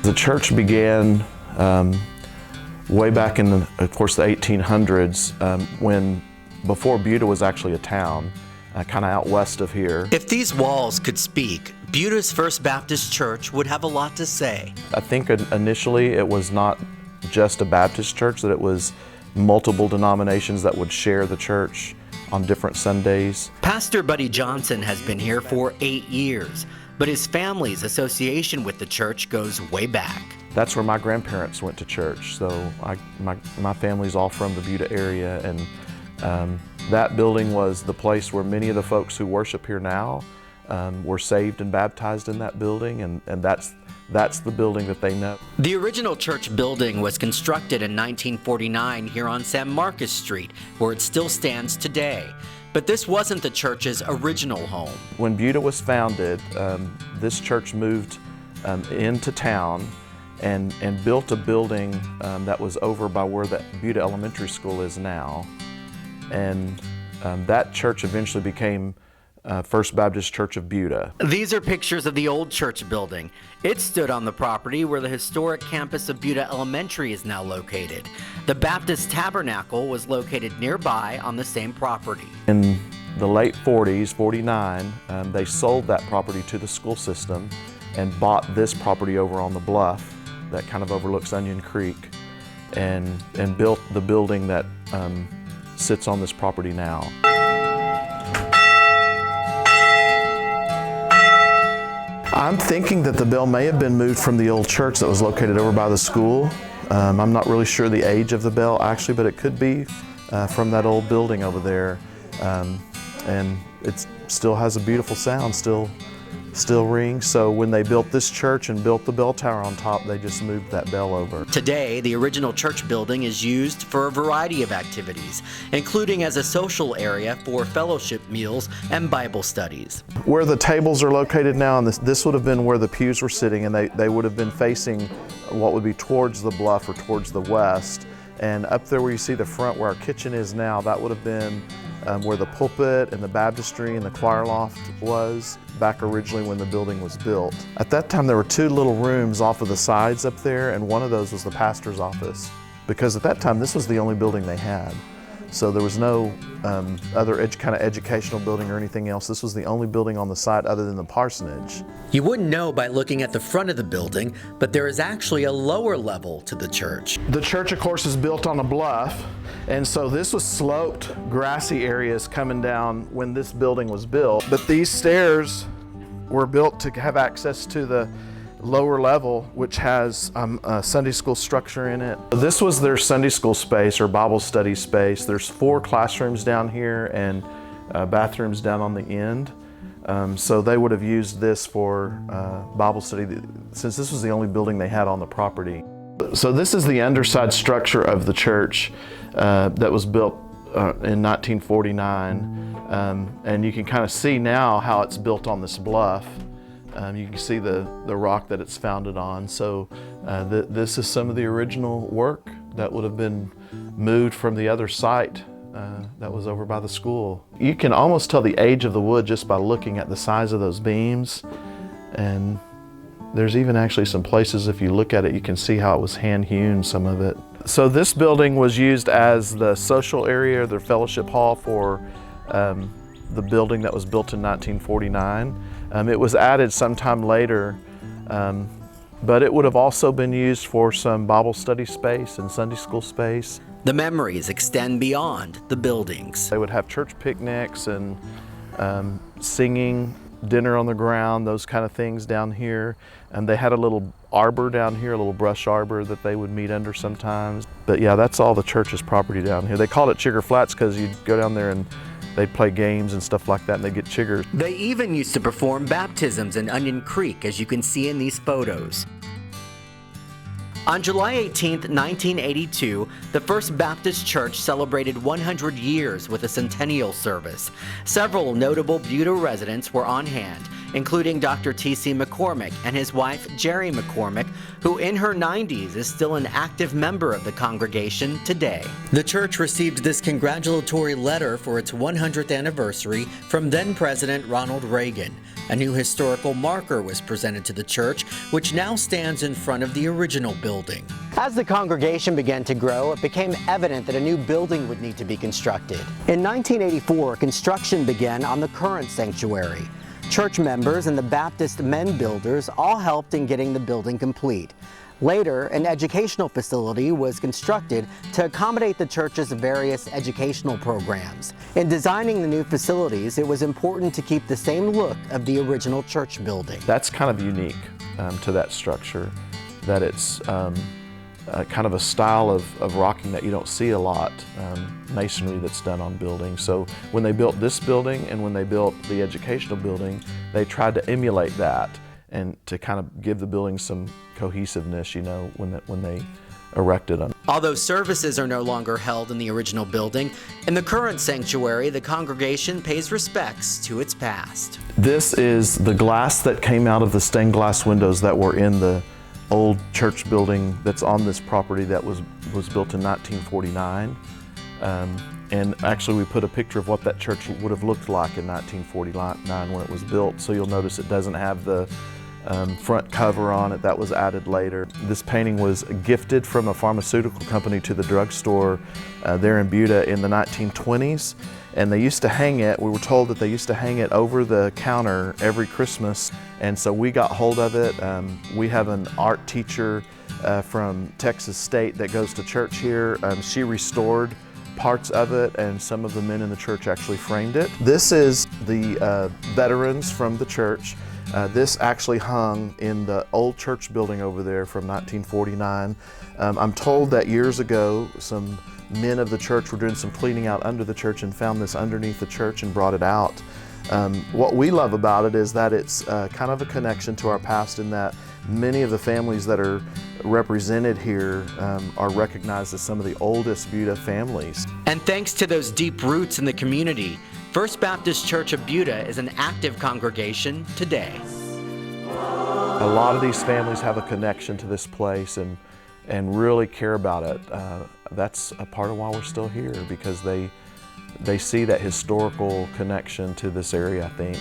The church began way back in, of course, the 1800s, before Buda was actually a town, kind of out west of here. If these walls could speak, Buda's First Baptist Church would have a lot to say. I think initially it was not just a Baptist church, that it was multiple denominations that would share the church on different Sundays. Pastor Buddy Johnson has been here for 8 years, but his family's association with the church goes way back. That's where my grandparents went to church, so my family's all from the Buda area, and that building was the place where many of the folks who worship here now were saved and baptized in that building, and that's the building that they know. The original church building was constructed in 1949 here on San Marcos Street, where it still stands today. But this wasn't the church's original home. When Buda was founded, this church moved into town and built a building that was over by where the Buda Elementary School is now. And that church eventually became First Baptist Church of Buda. These are pictures of the old church building. It stood on the property where the historic campus of Buda Elementary is now located. The Baptist Tabernacle was located nearby on the same property. In the late 40s, 49, they sold that property to the school system and bought this property over on the bluff that kind of overlooks Onion Creek, and built the building that sits on this property now. I'm thinking that the bell may have been moved from the old church that was located over by the school. I'm not really sure the age of the bell actually, but it could be from that old building over there. And it still has a beautiful sound, still rings. So when they built this church and built the bell tower on top, they just moved that bell over. Today, the original church building is used for a variety of activities, including as a social area for fellowship meals and Bible studies. Where the tables are located now, and this would have been where the pews were sitting, and they would have been facing what would be towards the bluff or towards the west. And up there where you see the front where our kitchen is now, that would have been where the pulpit and the baptistry and the choir loft was back originally when the building was built. At that time there were 2 little rooms off of the sides up there, and one of those was the pastor's office, because at that time this was the only building they had. So there was no other kind of educational building or anything else. This was the only building on the site other than the parsonage. You wouldn't know by looking at the front of the building, but there is actually a lower level to the church. The church, of course, is built on a bluff, and so this was sloped, grassy areas coming down when this building was built. But these stairs were built to have access to the lower level, which has a Sunday school structure in it. This was their Sunday school space or Bible study space. There's 4 classrooms down here and bathrooms down on the end. So they would have used this for Bible study, since this was the only building they had on the property. So this is the underside structure of the church that was built in 1949. And you can kind of see now how it's built on this bluff. You can see the rock that it's founded on. So this is some of the original work that would have been moved from the other site that was over by the school. You can almost tell the age of the wood just by looking at the size of those beams. And there's even actually some places, if you look at it, you can see how it was hand-hewn, some of it. So this building was used as the social area, the fellowship hall for the building that was built in 1949. It was added sometime later, but it would have also been used for some Bible study space and Sunday school space. The memories extend beyond the buildings. They would have church picnics and singing, dinner on the ground, those kind of things down here. And they had a little arbor down here, a little brush arbor that they would meet under sometimes. But yeah, that's all the church's property down here. They called it Chigger Flats because you'd go down there and they'd play games and stuff like that, and they'd get chiggers. They even used to perform baptisms in Onion Creek, as you can see in these photos. On July 18, 1982, the First Baptist Church celebrated 100 years with a Centennial Service. Several notable Buda residents were on hand, including Dr. T.C. McCormick and his wife, Jerry McCormick, who in her 90s is still an active member of the congregation today. The church received this congratulatory letter for its 100th anniversary from then-President Ronald Reagan. A new historical marker was presented to the church, which now stands in front of the original building. As the congregation began to grow, it became evident that a new building would need to be constructed. In 1984, construction began on the current sanctuary. Church members and the Baptist men builders all helped in getting the building complete. Later, an educational facility was constructed to accommodate the church's various educational programs. In designing the new facilities, it was important to keep the same look of the original church building. That's kind of unique to that structure, that it's kind of a style of rocking that you don't see a lot, masonry that's done on buildings. So when they built this building and when they built the educational building, they tried to emulate that and to kind of give the building some cohesiveness, you know, when they erected them. Although services are no longer held in the original building, in the current sanctuary, the congregation pays respects to its past. This is the glass that came out of the stained glass windows that were in the old church building that's on this property that was built in 1949. And actually we put a picture of what that church would have looked like in 1949 when it was built. So you'll notice it doesn't have the front cover on it. That was added later. This painting was gifted from a pharmaceutical company to the drugstore there in Buda in the 1920s. And they used to hang it, we were told that they used to hang it over the counter every Christmas. And so we got hold of it. We have an art teacher from Texas State that goes to church here. She restored parts of it, and some of the men in the church actually framed it. This is the veterans from the church. This actually hung in the old church building over there from 1949. I'm told that years ago, some men of the church were doing some cleaning out under the church and found this underneath the church and brought it out. What we love about it is that it's kind of a connection to our past, in that many of the families that are represented here are recognized as some of the oldest Buda families. And thanks to those deep roots in the community, First Baptist Church of Buda is an active congregation today. A lot of these families have a connection to this place and really care about it. That's a part of why we're still here, because they see that historical connection to this area, I think.